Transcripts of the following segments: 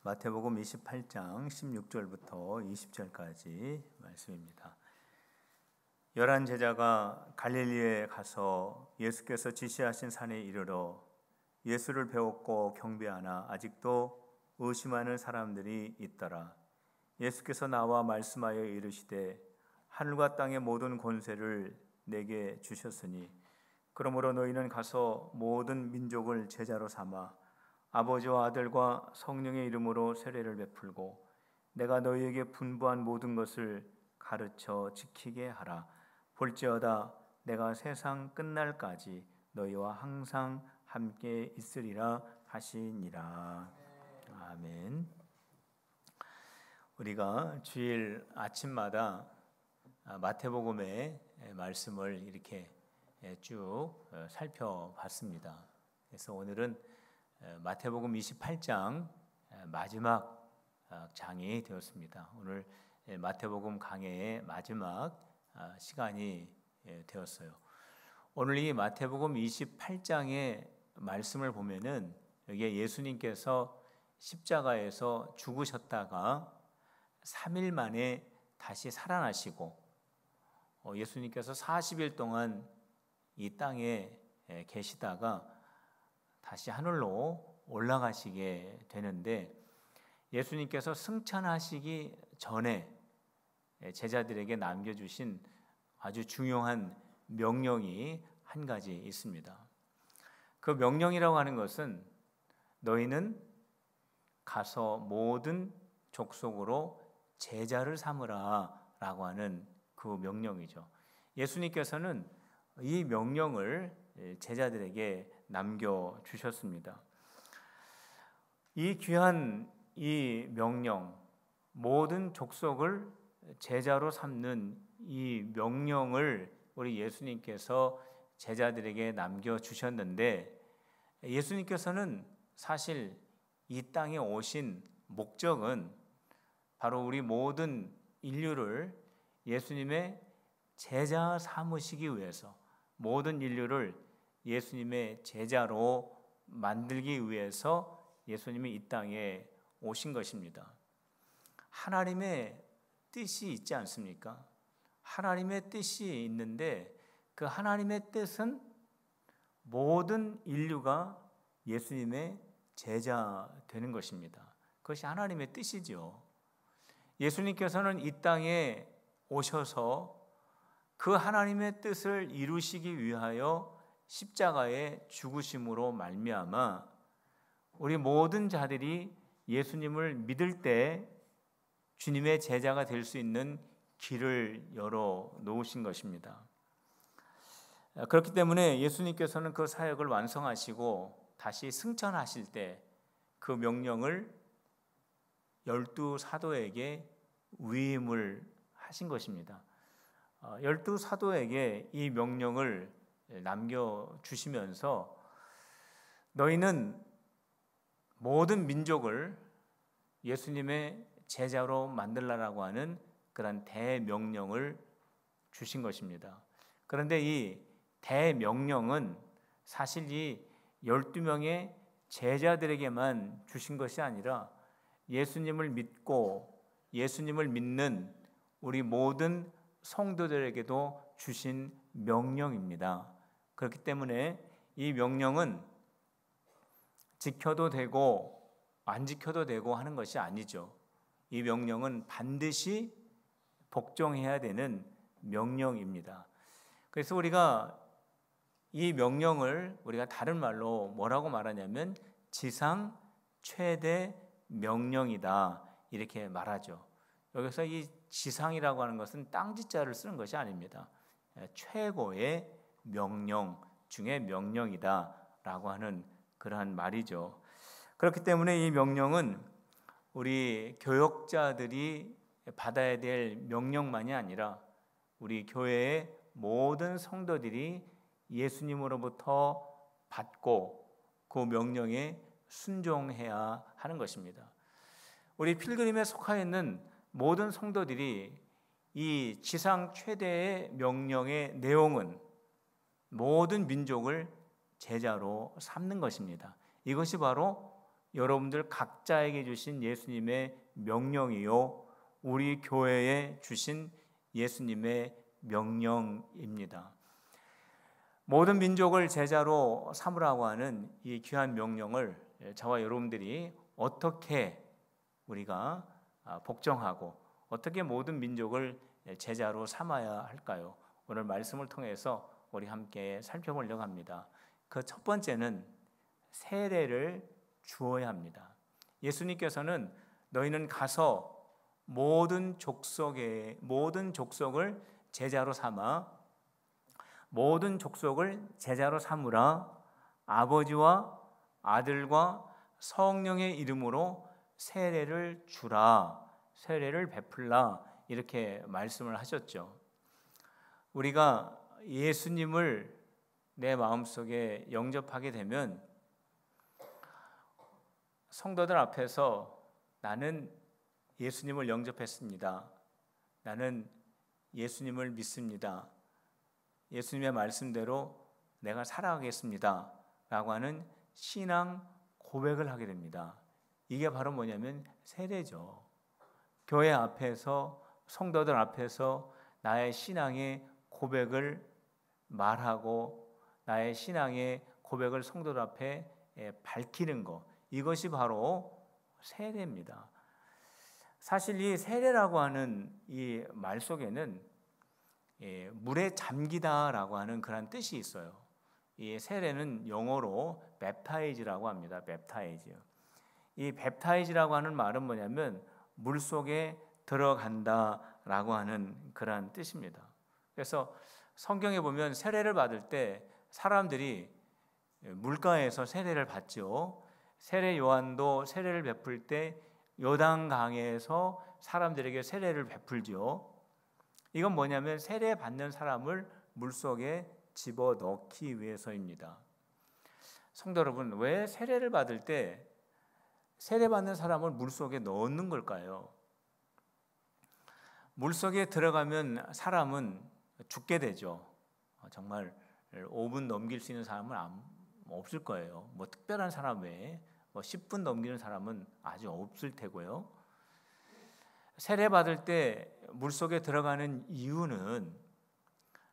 마태복음 28장 16절부터 20절까지 말씀입니다. 11 제자가 갈릴리에 가서 예수께서 지시하신 산에 이르러 예수를 배웠고 경배하나 아직도 의심하는 사람들이 있더라. 예수께서 나와 말씀하여 이르시되 하늘과 땅의 모든 권세를 내게 주셨으니 그러므로 너희는 가서 모든 민족을 제자로 삼아 아버지와 아들과 성령의 이름으로 세례를 베풀고 내가 너희에게 분부한 모든 것을 가르쳐 지키게 하라. 볼지어다 내가 세상 끝날까지 너희와 항상 함께 있으리라 하시니라. 아멘. 우리가 주일 아침마다 마태복음의 말씀을 이렇게 쭉 살펴봤습니다. 그래서 오늘은 마태복음 28장 마지막 장이 되었습니다. 오늘 마태복음 강해의 마지막 시간이 되었어요. 오늘 이 마태복음 28장의 말씀을 보면은 여기에 예수님께서 십자가에서 죽으셨다가 3일 만에 다시 살아나시고 예수님께서 40일 동안 이 땅에 계시다가 다시 하늘로 올라가시게 되는데 예수님께서 승천하시기 전에 제자들에게 남겨주신 아주 중요한 명령이 한 가지 있습니다. 그 명령이라고 하는 것은 너희는 가서 모든 족속으로 제자를 삼으라 라고 하는 그 명령이죠. 예수님께서는 이 명령을 제자들에게 남겨주셨습니다. 이 귀한 이 명령, 모든 족속을 제자로 삼는 이 명령을 우리 예수님께서 제자들에게 남겨주셨는데 예수님께서는 사실 이 땅에 오신 목적은 바로 우리 모든 인류를 예수님의 제자 삼으시기 위해서 모든 인류를 예수님의 제자로 만들기 위해서 예수님이 이 땅에 오신 것입니다. 하나님의 뜻이 있지 않습니까? 하나님의 뜻이 있는데 그 하나님의 뜻은 모든 인류가 예수님의 제자 되는 것입니다. 그것이 하나님의 뜻이죠. 예수님께서는 이 땅에 오셔서 그 하나님의 뜻을 이루시기 위하여 십자가의 죽으심으로 말미암아 우리 모든 자들이 예수님을 믿을 때 주님의 제자가 될 수 있는 길을 열어 놓으신 것입니다. 그렇기 때문에 예수님께서는 그 사역을 완성하시고 다시 승천하실 때 그 명령을 12사도에게 위임을 하신 것입니다. 12사도에게 이 명령을 남겨주시면서 너희는 모든 민족을 예수님의 제자로 만들라라고 하는 그런 대명령을 주신 것입니다. 그런데 이 대명령은 사실 이 12명의 제자들에게만 주신 것이 아니라 예수님을 믿고 예수님을 믿는 우리 모든 성도들에게도 주신 명령입니다. 그렇기 때문에 이 명령은 지켜도 되고 안 지켜도 되고 하는 것이 아니죠. 이 명령은 반드시 복종해야 되는 명령입니다. 그래서 우리가 이 명령을 우리가 다른 말로 뭐라고 말하냐면 지상 최대 명령이다 이렇게 말하죠. 여기서 이 지상이라고 하는 것은 땅지자를 쓰는 것이 아닙니다. 최고의 명령 중에 명령이다 라고 하는 그러한 말이죠. 그렇기 때문에 이 명령은 우리 교역자들이 받아야 될 명령만이 아니라 우리 교회의 모든 성도들이 예수님으로부터 받고 그 명령에 순종해야 하는 것입니다. 우리 필그림에 속하여 있는 모든 성도들이 이 지상 최대의 명령의 내용은 모든 민족을 제자로 삼는 것입니다. 이것이 바로 여러분들 각자에게 주신 예수님의 명령이요, 우리 교회에 주신 예수님의 명령입니다. 모든 민족을 제자로 삼으라고 하는 이 귀한 명령을 저와 여러분들이 어떻게 우리가 복종하고 어떻게 모든 민족을 제자로 삼아야 할까요? 오늘 말씀을 통해서 우리 함께 살펴보려고 합니다. 그 첫 번째는 세례를 주어야 합니다. 예수님께서는 너희는 가서 모든 족속을 제자로 삼아 모든 족속을 제자로 삼으라. 아버지와 아들과 성령의 이름으로 세례를 주라. 세례를 베풀라. 이렇게 말씀을 하셨죠. 우리가 예수님을 내 마음속에 영접하게 되면 성도들 앞에서 나는 예수님을 영접했습니다. 나는 예수님을 믿습니다. 예수님의 말씀대로 내가 살아가겠습니다 라고 하는 신앙 고백을 하게 됩니다. 이게 바로 뭐냐면 세례죠. 교회 앞에서, 성도들 앞에서 나의 신앙의 고백을 말하고 나의 신앙의 고백을 성도들 앞에 밝히는 것, 이것이 바로 세례입니다. 사실 이 세례라고 하는 이 말 속에는 물에 잠기다라고 하는 그런 뜻이 있어요. 이 세례는 영어로 웹타이즈라고 합니다. 웹타이즈. 이 웹타이즈라고 하는 말은 뭐냐면 물 속에 들어간다라고 하는 그런 뜻입니다. 그래서 성경에 보면 세례를 받을 때 사람들이 물가에서 세례를 받죠. 세례 요한도 세례를 베풀 때 요단강에서 사람들에게 세례를 베풀죠. 이건 뭐냐면 세례 받는 사람을 물속에 집어넣기 위해서입니다. 성도 여러분, 왜 세례를 받을 때 세례 받는 사람을 물속에 넣는 걸까요? 물속에 들어가면 사람은 죽게 되죠. 정말 5분 넘길 수 있는 사람은 없을 거예요. 뭐 특별한 사람 외에 10분 넘기는 사람은 아주 없을 테고요. 세례 받을 때 물속에 들어가는 이유는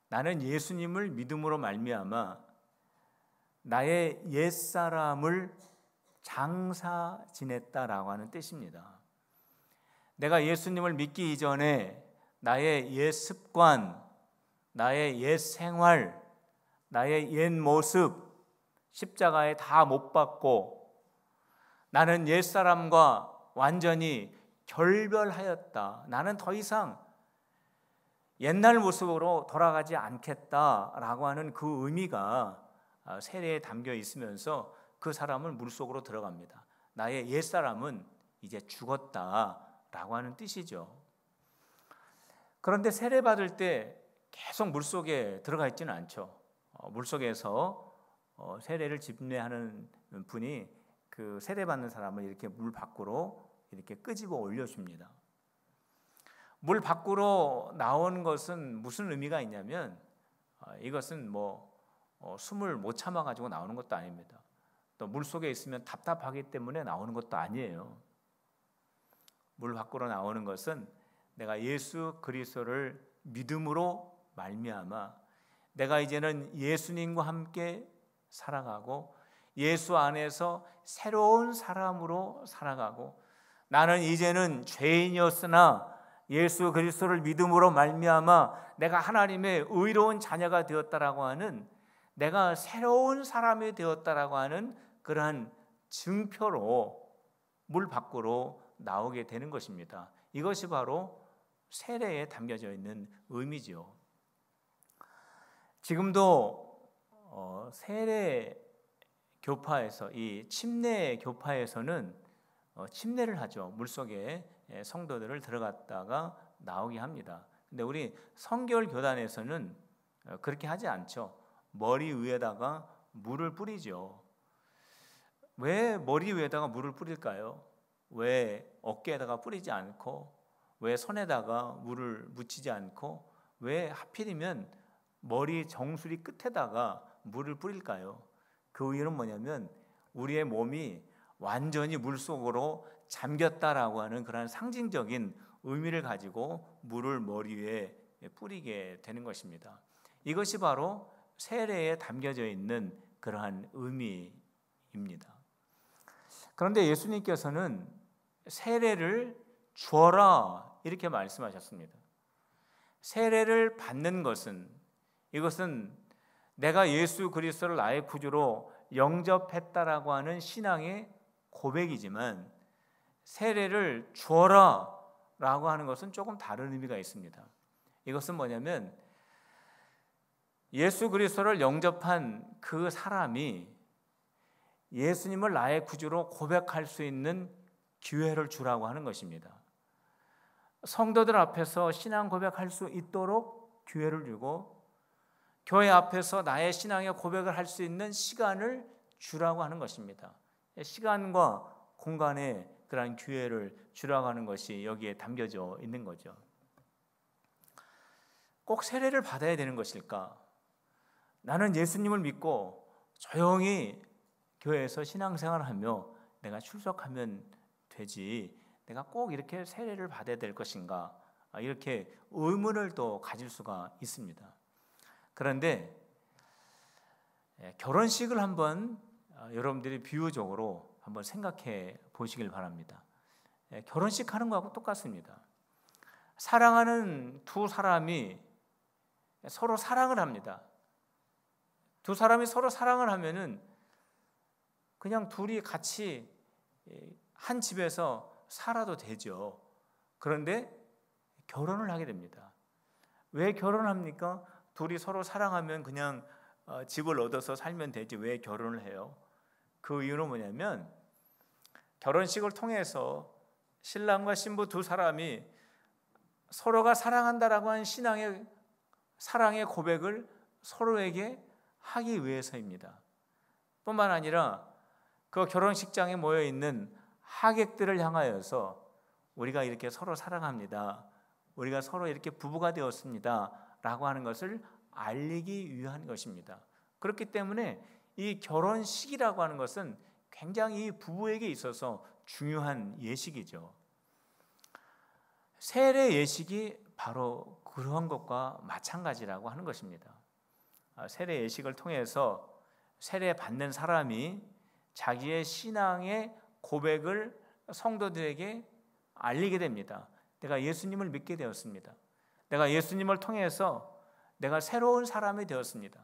나는 예수님을 믿음으로 말미암아 나의 옛사람을 장사 지냈다라고 하는 뜻입니다. 내가 예수님을 믿기 이전에 나의 옛 습관, 나의 옛 생활, 나의 옛 모습 십자가에 다 못 박고 나는 옛사람과 완전히 결별하였다. 나는 더 이상 옛날 모습으로 돌아가지 않겠다라고 하는 그 의미가 세례에 담겨 있으면서 그 사람은 물속으로 들어갑니다. 나의 옛사람은 이제 죽었다라고 하는 뜻이죠. 그런데 세례 받을 때 계속 물속에 들어가 있지는 않죠. 물속에서 세례를 집례하는 분이 그 세례 받는 사람을 이렇게 물 밖으로 이렇게 끄집어 올려줍니다. 물 밖으로 나온 것은 무슨 의미가 있냐면 이것은 숨을 못 참아 가지고 나오는 것도 아닙니다. 또 물 속에 있으면 답답하기 때문에 나오는 것도 아니에요. 물 밖으로 나오는 것은 내가 예수 그리스도를 믿음으로 말미암아 내가 이제는 예수님과 함께 살아가고 예수 안에서 새로운 사람으로 살아가고 나는 이제는 죄인이었으나 예수 그리스도를 믿음으로 말미암아 내가 하나님의 의로운 자녀가 되었다라고 하는 내가 새로운 사람이 되었다라고 하는 그러한 증표로 물 밖으로 나오게 되는 것입니다. 이것이 바로 세례에 담겨져 있는 의미죠. 지금도 세례 교파에서 이 침례 교파에서는 침례를 하죠. 물속에 성도들을 들어갔다가 나오게 합니다. 근데 우리 성결 교단에서는 그렇게 하지 않죠. 머리 위에다가 물을 뿌리죠. 왜 머리 위에다가 물을 뿌릴까요? 왜 어깨에다가 뿌리지 않고 왜 손에다가 물을 묻히지 않고 왜 하필이면 머리 정수리 끝에다가 물을 뿌릴까요? 그 이유는 뭐냐면 우리의 몸이 완전히 물속으로 잠겼다라고 하는 그런 상징적인 의미를 가지고 물을 머리 위에 뿌리게 되는 것입니다. 이것이 바로 세례에 담겨져 있는 그러한 의미입니다. 그런데 예수님께서는 세례를 주어라 이렇게 말씀하셨습니다. 세례를 받는 것은, 이것은 내가 예수 그리스도를 나의 구주로 영접했다라고 하는 신앙의 고백이지만, 세례를 주어라 라고 하는 것은 조금 다른 의미가 있습니다. 이것은 뭐냐면 예수 그리스도를 영접한 그 사람이 예수님을 나의 구주로 고백할 수 있는 기회를 주라고 하는 것입니다. 성도들 앞에서 신앙 고백할 수 있도록 기회를 주고, 교회 앞에서 나의 신앙의 고백을 할 수 있는 시간을 주라고 하는 것입니다. 시간과 공간에 그러한 기회를 주라고 하는 것이 여기에 담겨져 있는 거죠. 꼭 세례를 받아야 되는 것일까? 나는 예수님을 믿고 조용히 교회에서 신앙생활을 하며 내가 출석하면 되지, 내가 꼭 이렇게 세례를 받아야 될 것인가? 이렇게 의문을 또 가질 수가 있습니다. 그런데 결혼식을 한번 여러분들이 비유적으로 한번 생각해 보시길 바랍니다. 결혼식 하는 거하고 똑같습니다. 사랑하는 두 사람이 서로 사랑을 합니다. 두 사람이 서로 사랑을 하면은 그냥 둘이 같이 한 집에서 살아도 되죠. 그런데 결혼을 하게 됩니다. 왜 결혼합니까? 둘이 서로 사랑하면 그냥 집을 얻어서 살면 되지 왜 결혼을 해요? 그 이유는 뭐냐면, 결혼식을 통해서 신랑과 신부 두 사람이 서로가 사랑한다라고 하는 신앙의 사랑의 고백을 서로에게 하기 위해서입니다. 뿐만 아니라 그 결혼식장에 모여 있는 하객들을 향하여서 우리가 이렇게 서로 사랑합니다, 우리가 서로 이렇게 부부가 되었습니다 라고 하는 것을 알리기 위한 것입니다. 그렇기 때문에 이 결혼식이라고 하는 것은 굉장히 부부에게 있어서 중요한 예식이죠. 세례 예식이 바로 그러한 것과 마찬가지라고 하는 것입니다. 세례 예식을 통해서 세례 받는 사람이 자기의 신앙의 고백을 성도들에게 알리게 됩니다. 내가 예수님을 믿게 되었습니다. 내가 예수님을 통해서 내가 새로운 사람이 되었습니다.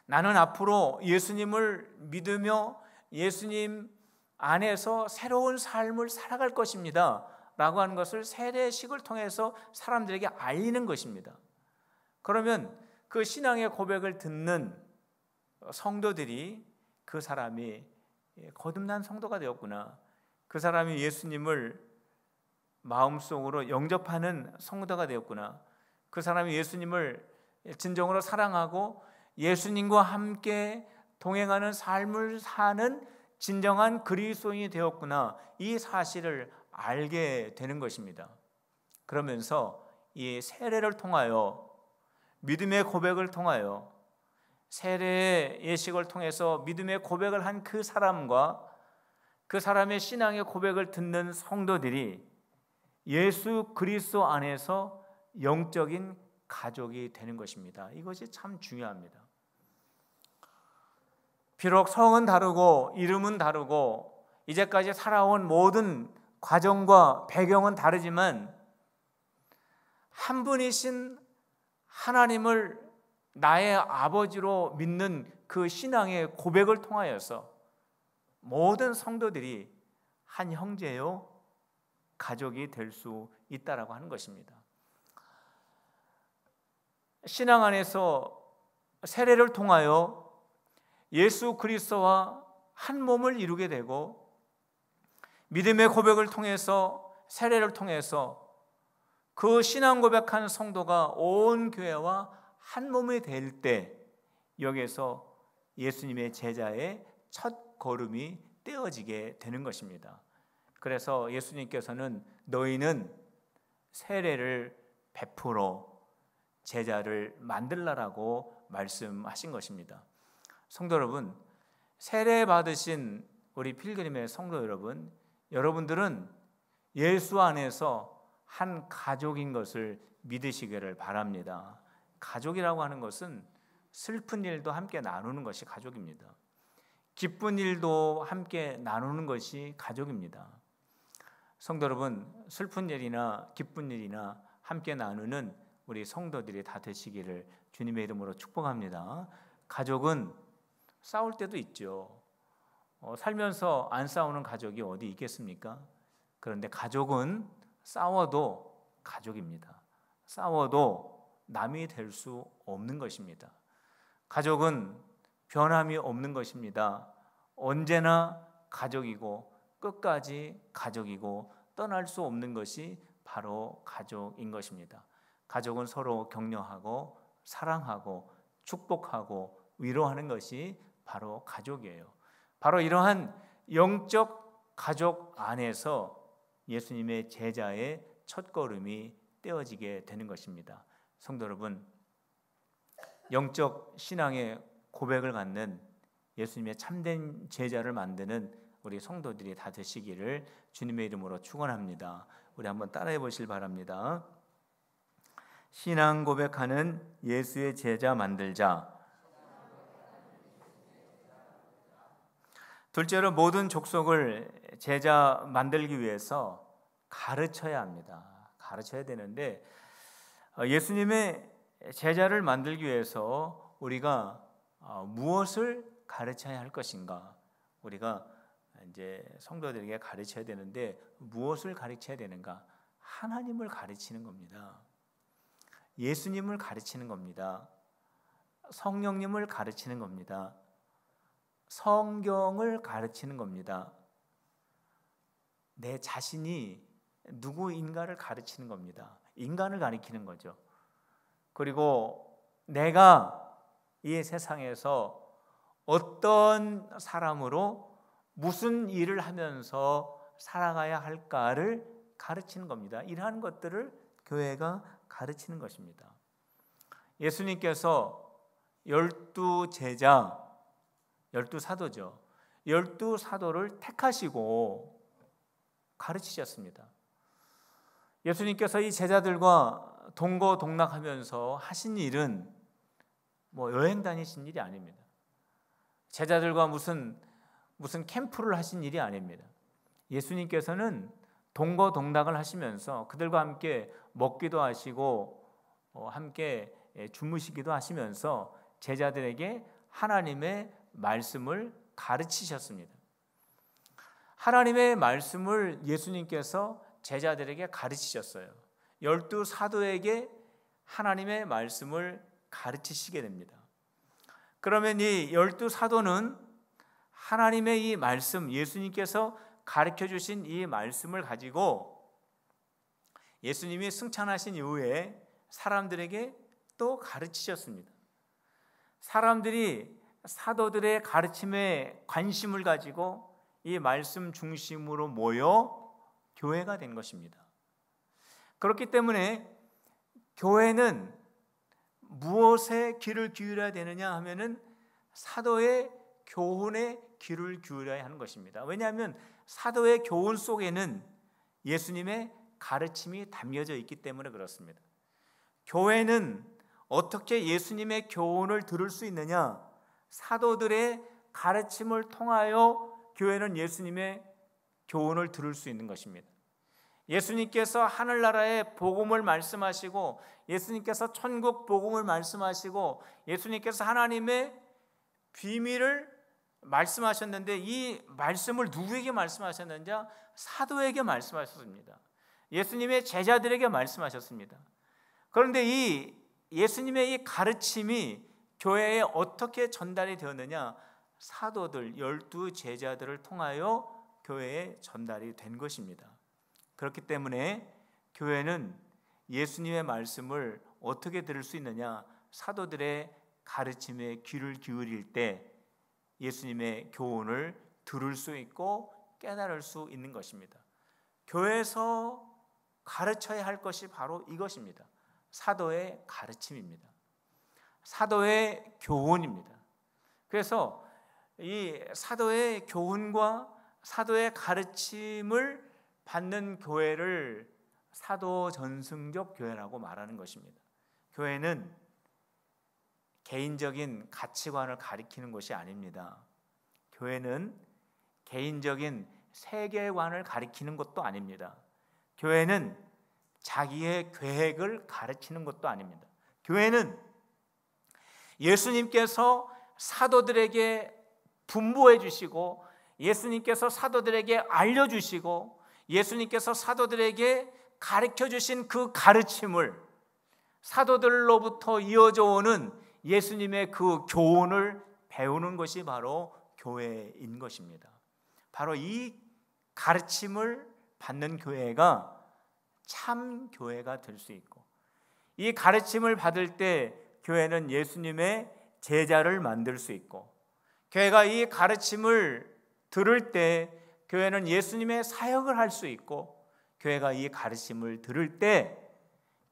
나는 앞으로 예수님을 믿으며 예수님 안에서 새로운 삶을 살아갈 것입니다 라고 하는 것을 세례식을 통해서 사람들에게 알리는 것입니다. 그러면 그 신앙의 고백을 듣는 성도들이 그 사람이 거듭난 성도가 되었구나, 그 사람이 예수님을 마음속으로 영접하는 성도가 되었구나, 그 사람이 예수님을 진정으로 사랑하고 예수님과 함께 동행하는 삶을 사는 진정한 그리스도인이 되었구나, 이 사실을 알게 되는 것입니다. 그러면서 이 세례를 통하여, 믿음의 고백을 통하여, 세례의 예식을 통해서 믿음의 고백을 한 그 사람과 그 사람의 신앙의 고백을 듣는 성도들이 예수 그리스도 안에서 영적인 가족이 되는 것입니다. 이것이 참 중요합니다. 비록 성은 다르고 이름은 다르고 이제까지 살아온 모든 과정과 배경은 다르지만, 한 분이신 하나님을 나의 아버지로 믿는 그 신앙의 고백을 통하여서 모든 성도들이 한 형제요 가족이 될 수 있다라고 하는 것입니다. 신앙 안에서 세례를 통하여 예수 그리스도와 한 몸을 이루게 되고, 믿음의 고백을 통해서, 세례를 통해서 그 신앙 고백한 성도가 온 교회와 한 몸이 될 때, 여기에서 예수님의 제자의 첫 걸음이 떼어지게 되는 것입니다. 그래서 예수님께서는 너희는 세례를 베풀어 제자를 만들라라고 말씀하신 것입니다. 성도 여러분, 세례 받으신 우리 필그림의 성도 여러분, 여러분들은 예수 안에서 한 가족인 것을 믿으시기를 바랍니다. 가족이라고 하는 것은 슬픈 일도 함께 나누는 것이 가족입니다. 기쁜 일도 함께 나누는 것이 가족입니다. 성도 여러분, 슬픈 일이나 기쁜 일이나 함께 나누는 우리 성도들이 다 되시기를 주님의 이름으로 축복합니다. 가족은 싸울 때도 있죠. 살면서 안 싸우는 가족이 어디 있겠습니까? 그런데 가족은 싸워도 가족입니다. 싸워도 남이 될 수 없는 것입니다. 가족은 변함이 없는 것입니다. 언제나 가족이고 끝까지 가족이고 떠날 수 없는 것이 바로 가족인 것입니다. 가족은 서로 격려하고 사랑하고 축복하고 위로하는 것이 바로 가족이에요. 바로 이러한 영적 가족 안에서 예수님의 제자의 첫걸음이 떼어지게 되는 것입니다. 성도 여러분, 영적 신앙의 고백을 갖는 예수님의 참된 제자를 만드는 우리 성도들이 다 되시기를 주님의 이름으로 축원합니다. 우리 한번 따라해 보실 바랍니다. 신앙 고백하는 예수의 제자 만들자. 둘째로, 모든 족속을 제자 만들기 위해서 가르쳐야 합니다. 가르쳐야 되는데, 예수님의 제자를 만들기 위해서 우리가 무엇을 가르쳐야 할 것인가? 우리가 이제 성도들에게 가르쳐야 되는데 무엇을 가르쳐야 되는가? 하나님을 가르치는 겁니다. 예수님을 가르치는 겁니다. 성령님을 가르치는 겁니다. 성경을 가르치는 겁니다. 내 자신이 누구인가를 가르치는 겁니다. 인간을 가르치는 거죠. 그리고 내가 이 세상에서 어떤 사람으로 무슨 일을 하면서 살아가야 할까를 가르치는 겁니다. 이러한 것들을 교회가 가르치는 것입니다. 예수님께서 12제자, 12사도죠. 12사도를 택하시고 가르치셨습니다. 예수님께서 이 제자들과 동거동락하면서 하신 일은 여행 다니신 일이 아닙니다. 제자들과 무슨 캠프를 하신 일이 아닙니다. 예수님께서는 동거동락을 하시면서 그들과 함께 먹기도 하시고 함께 주무시기도 하시면서 제자들에게 하나님의 말씀을 가르치셨습니다. 하나님의 말씀을 예수님께서 제자들에게 가르치셨어요. 12사도에게 하나님의 말씀을 가르치시게 됩니다. 그러면 이 12사도는 하나님의 이 말씀, 예수님께서 가르쳐 주신 이 말씀을 가지고 예수님이 승천하신 이후에 사람들에게 또 가르치셨습니다. 사람들이 사도들의 가르침에 관심을 가지고 이 말씀 중심으로 모여 교회가 된 것입니다. 그렇기 때문에 교회는 무엇에 귀를 기울여야 되느냐 하면은 사도의 교훈에 귀를 기울여야 하는 것입니다. 왜냐하면 사도의 교훈 속에는 예수님의 가르침이 담겨져 있기 때문에 그렇습니다. 교회는 어떻게 예수님의 교훈을 들을 수 있느냐? 사도들의 가르침을 통하여 교회는 예수님의 교훈을 들을 수 있는 것입니다. 예수님께서 하늘나라의 복음을 말씀하시고 예수님께서 천국 복음을 말씀하시고 예수님께서 하나님의 비밀을 말씀하셨는데 이 말씀을 누구에게 말씀하셨는지 사도에게 말씀하셨습니다. 예수님의 제자들에게 말씀하셨습니다. 그런데 이 예수님의 이 가르침이 교회에 어떻게 전달이 되었느냐? 사도들 12제자들을 통하여 교회에 전달이 된 것입니다. 그렇기 때문에 교회는 예수님의 말씀을 어떻게 들을 수 있느냐? 사도들의 가르침에 귀를 기울일 때 예수님의 교훈을 들을 수 있고 깨달을 수 있는 것입니다. 교회에서 가르쳐야 할 것이 바로 이것입니다. 사도의 가르침입니다. 사도의 교훈입니다. 그래서 이 사도의 교훈과 사도의 가르침을 받는 교회를 사도 전승적 교회라고 말하는 것입니다. 교회는 개인적인 가치관을 가리키는 것이 아닙니다. 교회는 개인적인 세계관을 가리키는 것도 아닙니다. 교회는 자기의 계획을 가르치는 것도 아닙니다. 교회는 예수님께서 사도들에게 분부해 주시고, 예수님께서 사도들에게 알려주시고, 예수님께서 사도들에게 가르쳐 주신 그 가르침을 사도들로부터 이어져 오는 예수님의 그 교훈을 배우는 것이 바로 교회인 것입니다. 바로 이 가르침을 받는 교회가 참 교회가 될 수 있고, 이 가르침을 받을 때 교회는 예수님의 제자를 만들 수 있고, 교회가 이 가르침을 들을 때 교회는 예수님의 사역을 할 수 있고, 교회가 이 가르침을 들을 때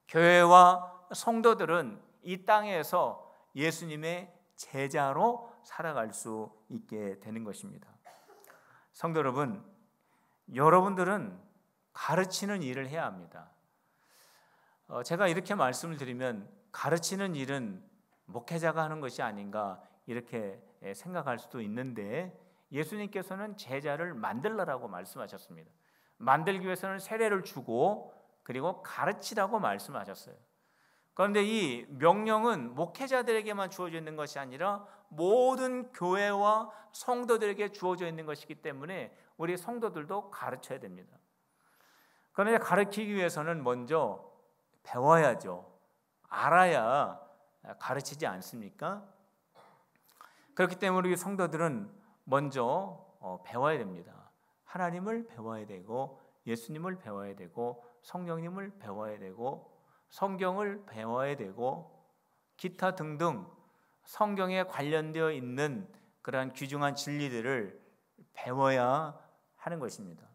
교회와 성도들은 이 땅에서 예수님의 제자로 살아갈 수 있게 되는 것입니다. 성도 여러분, 여러분들은 가르치는 일을 해야 합니다. 제가 이렇게 말씀을 드리면 가르치는 일은 목회자가 하는 것이 아닌가 이렇게 생각할 수도 있는데, 예수님께서는 제자를 만들라라고 말씀하셨습니다. 만들기 위해서는 세례를 주고 그리고 가르치라고 말씀하셨어요. 그런데 이 명령은 목회자들에게만 주어져 있는 것이 아니라 모든 교회와 성도들에게 주어져 있는 것이기 때문에 우리 성도들도 가르쳐야 됩니다. 그런데 가르치기 위해서는 먼저 배워야죠. 알아야 가르치지 않습니까? 그렇기 때문에 우리 성도들은 먼저 배워야 됩니다. 하나님을 배워야 되고, 예수님을 배워야 되고, 성령님을 배워야 되고, 성경을 배워야 되고, 기타 등등 성경에 관련되어 있는 그러한 귀중한 진리들을 배워야 하는 것입니다.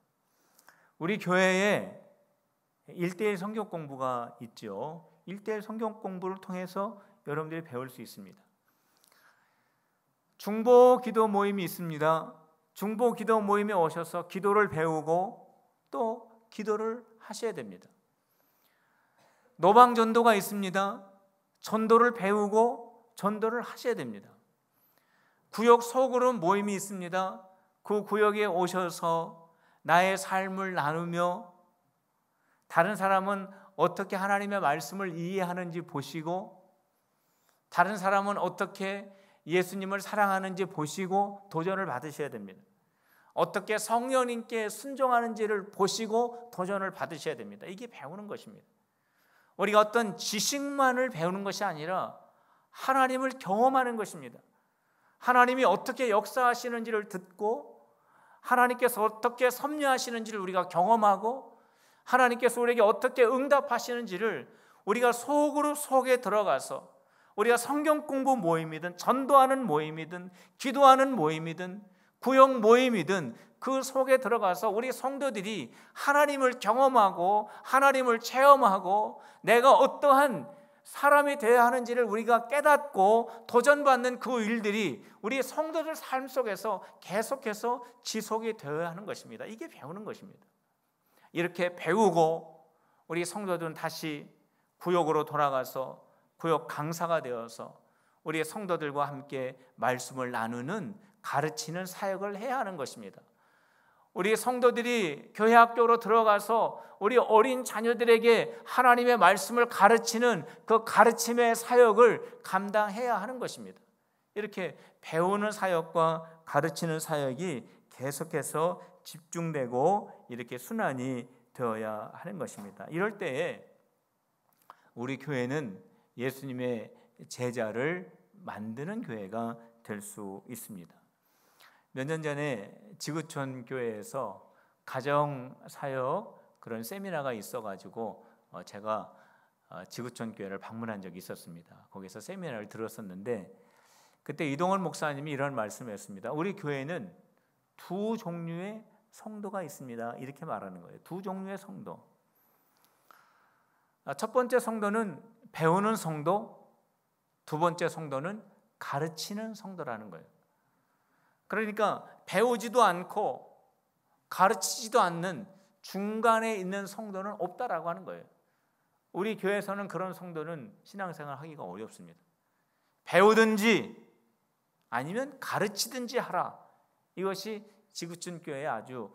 우리 교회에 1:1 성경 공부가 있죠. 1:1 성경 공부를 통해서 여러분들이 배울 수 있습니다. 중보 기도 모임이 있습니다. 중보 기도 모임에 오셔서 기도를 배우고 또 기도를 하셔야 됩니다. 노방 전도가 있습니다. 전도를 배우고 전도를 하셔야 됩니다. 구역 소그룹 모임이 있습니다. 그 구역에 오셔서 나의 삶을 나누며 다른 사람은 어떻게 하나님의 말씀을 이해하는지 보시고, 다른 사람은 어떻게 예수님을 사랑하는지 보시고 도전을 받으셔야 됩니다. 어떻게 성령님께 순종하는지를 보시고 도전을 받으셔야 됩니다. 이게 배우는 것입니다. 우리가 어떤 지식만을 배우는 것이 아니라 하나님을 경험하는 것입니다. 하나님이 어떻게 역사하시는지를 듣고, 하나님께서 어떻게 섭리하시는지를 우리가 경험하고, 하나님께서 우리에게 어떻게 응답하시는지를 우리가 속으로 속에 들어가서, 우리가 성경 공부 모임이든 전도하는 모임이든 기도하는 모임이든 구역 모임이든 그 속에 들어가서 우리 성도들이 하나님을 경험하고 하나님을 체험하고 내가 어떠한 사람이 되어야 하는지를 우리가 깨닫고 도전받는 그 일들이 우리 성도들 삶 속에서 계속해서 지속이 되어야 하는 것입니다. 이게 배우는 것입니다. 이렇게 배우고 우리 성도들은 다시 구역으로 돌아가서 구역 강사가 되어서 우리 성도들과 함께 말씀을 나누는, 가르치는 사역을 해야 하는 것입니다. 우리 성도들이 교회 학교로 들어가서 우리 어린 자녀들에게 하나님의 말씀을 가르치는 그 가르침의 사역을 감당해야 하는 것입니다. 이렇게 배우는 사역과 가르치는 사역이 계속해서 집중되고 이렇게 순환이 되어야 하는 것입니다. 이럴 때에 우리 교회는 예수님의 제자를 만드는 교회가 될 수 있습니다. 몇 년 전에 지구촌 교회에서 가정 사역 그런 세미나가 있어가지고 제가 지구촌 교회를 방문한 적이 있었습니다. 거기서 세미나를 들었었는데 그때 이동원 목사님이 이런 말씀을 했습니다. 우리 교회는 두 종류의 성도가 있습니다. 이렇게 말하는 거예요. 두 종류의 성도. 첫 번째 성도는 배우는 성도, 두 번째 성도는 가르치는 성도라는 거예요. 그러니까 배우지도 않고 가르치지도 않는 중간에 있는 성도는 없다라고 하는 거예요. 우리 교회에서는 그런 성도는 신앙생활 하기가 어렵습니다. 배우든지 아니면 가르치든지 하라. 이것이 지구촌 교회의 아주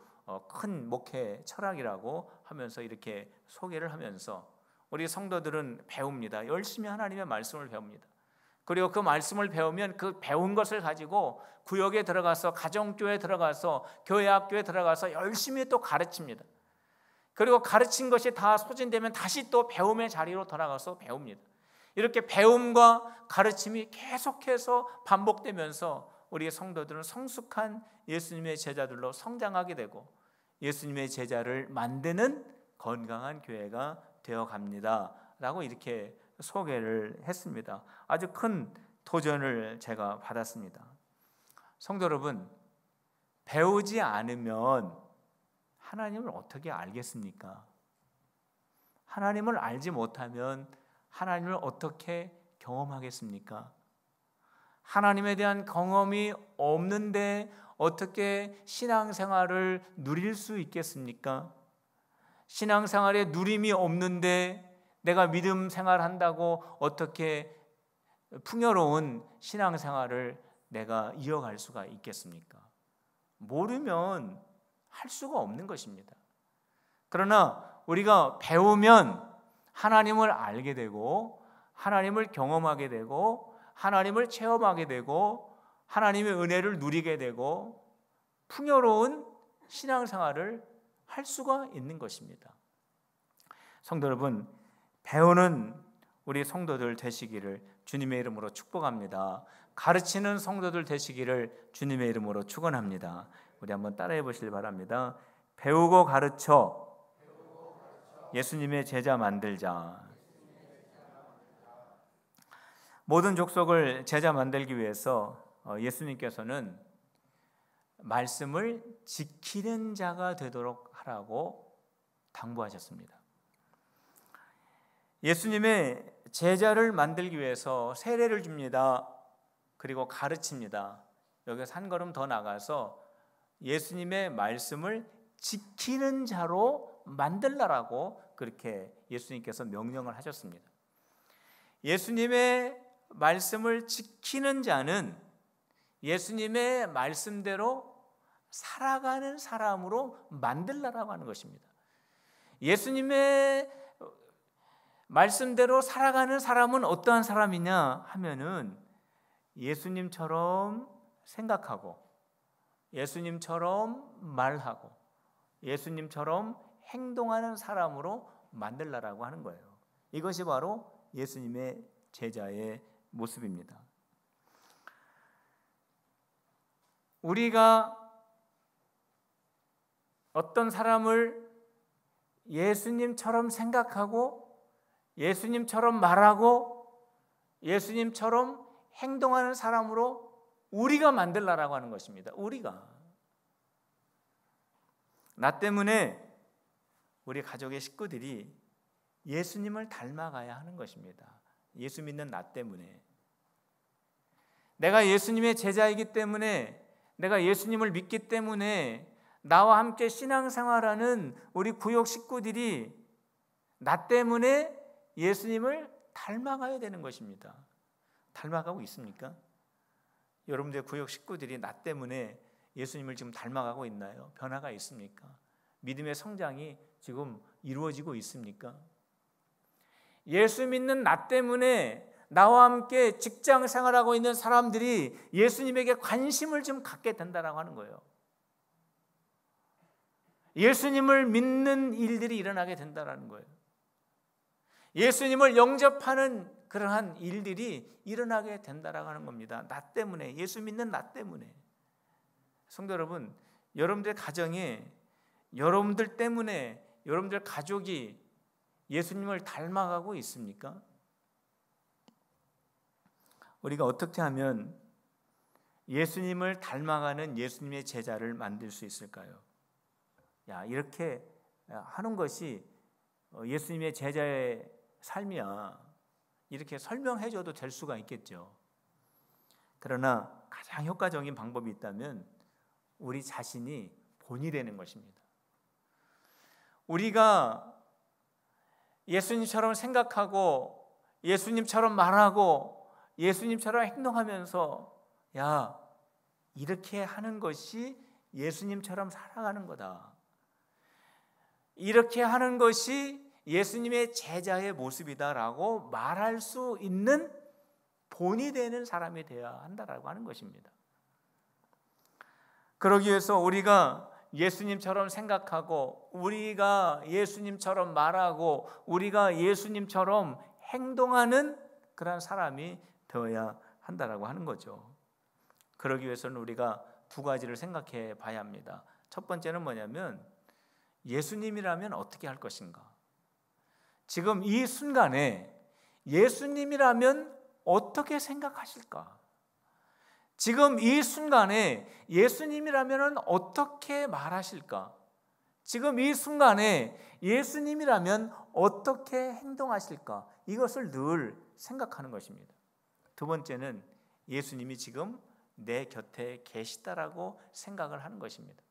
큰 목회 철학이라고 하면서 이렇게 소개를 하면서 우리 성도들은 배웁니다. 열심히 하나님의 말씀을 배웁니다. 그리고 그 말씀을 배우면 그 배운 것을 가지고 구역에 들어가서, 가정교회에 들어가서, 교회 학교에 들어가서 열심히 또 가르칩니다. 그리고 가르친 것이 다 소진되면 다시 또 배움의 자리로 돌아가서 배웁니다. 이렇게 배움과 가르침이 계속해서 반복되면서 우리 성도들은 성숙한 예수님의 제자들로 성장하게 되고 예수님의 제자를 만드는 건강한 교회가 되어갑니다 라고 이렇게 소개를 했습니다. 아주 큰 도전을 제가 받았습니다. 성도 여러분, 배우지 않으면 하나님을 어떻게 알겠습니까? 하나님을 알지 못하면 하나님을 어떻게 경험하겠습니까? 하나님에 대한 경험이 없는데 어떻게 신앙생활을 누릴 수 있겠습니까? 신앙생활에 누림이 없는데 내가 믿음 생활한다고 어떻게 풍요로운 신앙생활을 내가 이어갈 수가 있겠습니까? 모르면 할 수가 없는 것입니다. 그러나 우리가 배우면 하나님을 알게 되고 하나님을 경험하게 되고 하나님을 체험하게 되고 하나님의 은혜를 누리게 되고 풍요로운 신앙생활을 할 수가 있는 것입니다. 성도 여러분, 배우는 우리 성도들 되시기를 주님의 이름으로 축복합니다. 가르치는 성도들 되시기를 주님의 이름으로 축원합니다. 우리 한번 따라해 보시길 바랍니다. 배우고 가르쳐 예수님의 제자 만들자. 모든 족속을 제자 만들기 위해서 예수님께서는 말씀을 지키는 자가 되도록 하라고 당부하셨습니다. 예수님의 제자를 만들기 위해서 세례를 줍니다. 그리고 가르칩니다. 여기서 한 걸음 더 나가서 예수님의 말씀을 지키는 자로 만들라라고 그렇게 예수님께서 명령을 하셨습니다. 예수님의 말씀을 지키는 자는 예수님의 말씀대로 살아가는 사람으로 만들라라고 하는 것입니다. 예수님의 말씀대로 살아가는 사람은 어떠한 사람이냐 하면은 예수님처럼 생각하고 예수님처럼 말하고 예수님처럼 행동하는 사람으로 만들라라고 하는 거예요. 이것이 바로 예수님의 제자의 모습입니다. 우리가 어떤 사람을 예수님처럼 생각하고 예수님처럼 말하고 예수님처럼 행동하는 사람으로 우리가 만들라라고 하는 것입니다. 우리가. 나 때문에 우리 가족의 식구들이 예수님을 닮아가야 하는 것입니다. 예수 믿는 나 때문에. 내가 예수님의 제자이기 때문에, 내가 예수님을 믿기 때문에 나와 함께 신앙생활하는 우리 구역 식구들이 나 때문에 예수님을 닮아가야 되는 것입니다. 닮아가고 있습니까? 여러분들의 구역 식구들이 나 때문에 예수님을 지금 닮아가고 있나요? 변화가 있습니까? 믿음의 성장이 지금 이루어지고 있습니까? 예수 믿는 나 때문에 나와 함께 직장 생활하고 있는 사람들이 예수님에게 관심을 좀 갖게 된다라고 하는 거예요. 예수님을 믿는 일들이 일어나게 된다라는 거예요. 예수님을 영접하는 그러한 일들이 일어나게 된다라고 하는 겁니다. 나 때문에, 예수 믿는 나 때문에. 성도 여러분, 여러분들 가정에 여러분들 때문에 여러분들 가족이 예수님을 닮아가고 있습니까? 우리가 어떻게 하면 예수님을 닮아가는 예수님의 제자를 만들 수 있을까요? 이렇게 하는 것이 예수님의 제자의 삶이야. 이렇게 설명해줘도 될 수가 있겠죠. 그러나 가장 효과적인 방법이 있다면 우리 자신이 본이 되는 것입니다. 우리가 예수님처럼 생각하고 예수님처럼 말하고 예수님처럼 행동하면서 야, 이렇게 하는 것이 예수님처럼 살아가는 거다. 이렇게 하는 것이 예수님의 제자의 모습이다라고 말할 수 있는 본이 되는 사람이 되어야 한다라고 하는 것입니다. 그러기 위해서 우리가 예수님처럼 생각하고 우리가 예수님처럼 말하고 우리가 예수님처럼 행동하는 그런 사람이 되어야 한다라고 하는 거죠. 그러기 위해서는 우리가 두 가지를 생각해 봐야 합니다. 첫 번째는 뭐냐면 예수님이라면 어떻게 할 것인가? 지금 이 순간에 예수님이라면 어떻게 생각하실까? 지금 이 순간에 예수님이라면 어떻게 말하실까? 지금 이 순간에 예수님이라면 어떻게 행동하실까? 이것을 늘 생각하는 것입니다. 두 번째는 예수님이 지금 내 곁에 계시다라고 생각을 하는 것입니다.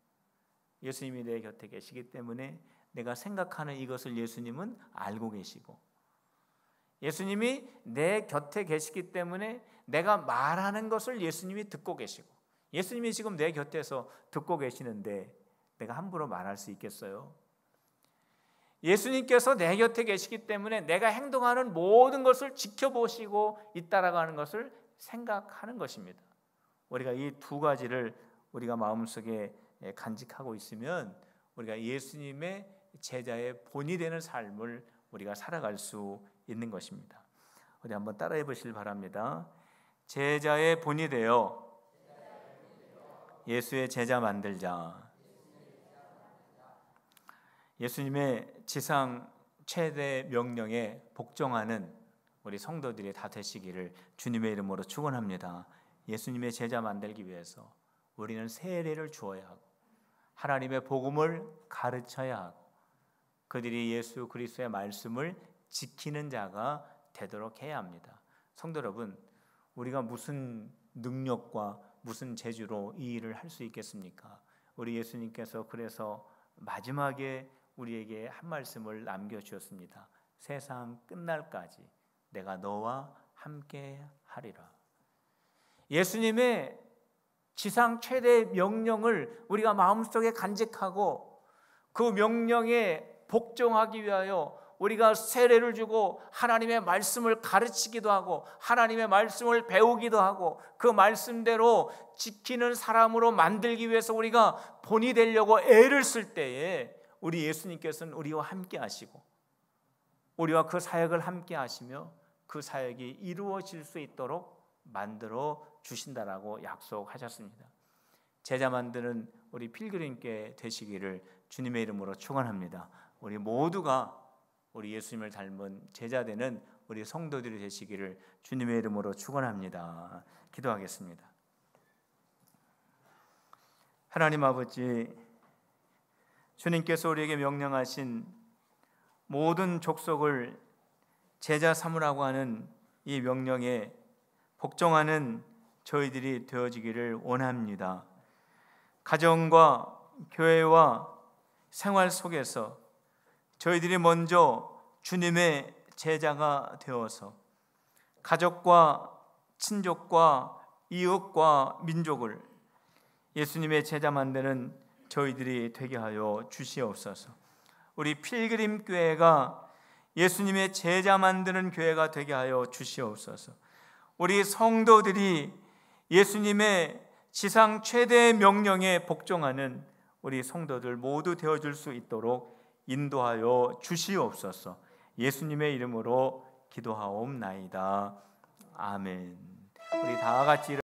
예수님이 내 곁에 계시기 때문에 내가 생각하는 이것을 예수님은 알고 계시고, 예수님이 내 곁에 계시기 때문에 내가 말하는 것을 예수님이 듣고 계시고, 예수님이 지금 내 곁에서 듣고 계시는데 내가 함부로 말할 수 있겠어요? 예수님께서 내 곁에 계시기 때문에 내가 행동하는 모든 것을 지켜보시고 있다라고 하는 것을 생각하는 것입니다. 우리가 이 두 가지를 우리가 마음속에 간직하고 있으면 우리가 예수님의 제자의 본이 되는 삶을 우리가 살아갈 수 있는 것입니다. 우리 한번 따라해 보시길 바랍니다. 제자의 본이 되어 예수의 제자 만들자. 예수님의 지상 최대 명령에 복종하는 우리 성도들이 다 되시기를 주님의 이름으로 축원합니다. 예수님의 제자 만들기 위해서 우리는 세례를 주어야 하고 하나님의 복음을 가르쳐야 하고 그들이 예수 그리스도의 말씀을 지키는 자가 되도록 해야 합니다. 성도 여러분, 우리가 무슨 능력과 무슨 재주로 이 일을 할 수 있겠습니까? 우리 예수님께서 그래서 마지막에 우리에게 한 말씀을 남겨주셨습니다. 세상 끝날까지 내가 너와 함께 하리라. 예수님의 지상 최대 명령을 우리가 마음속에 간직하고 그 명령에 복종하기 위하여 우리가 세례를 주고 하나님의 말씀을 가르치기도 하고 하나님의 말씀을 배우기도 하고 그 말씀대로 지키는 사람으로 만들기 위해서 우리가 본이 되려고 애를 쓸 때에 우리 예수님께서는 우리와 함께 하시고 우리와 그 사역을 함께 하시며 그 사역이 이루어질 수 있도록 만들어 주신다라고 약속하셨습니다. 제자 만드는 우리 필그림께 되시기를 주님의 이름으로 축원합니다. 우리 모두가 우리 예수님을 닮은 제자 되는 우리 성도들이 되시기를 주님의 이름으로 축원합니다. 기도하겠습니다. 하나님 아버지, 주님께서 우리에게 명령하신 모든 족속을 제자 삼으라고 하는 이 명령에 복종하는 저희들이 되어지기를 원합니다. 가정과 교회와 생활 속에서 저희들이 먼저 주님의 제자가 되어서 가족과 친족과 이웃과 민족을 예수님의 제자 만드는 저희들이 되게 하여 주시옵소서. 우리 필그림 교회가 예수님의 제자 만드는 교회가 되게 하여 주시옵소서. 우리 성도들이 예수님의 지상 최대의 명령에 복종하는 우리 성도들 모두 되어줄 수 있도록 인도하여 주시옵소서. 예수님의 이름으로 기도하옵나이다. 아멘. 우리 다 같이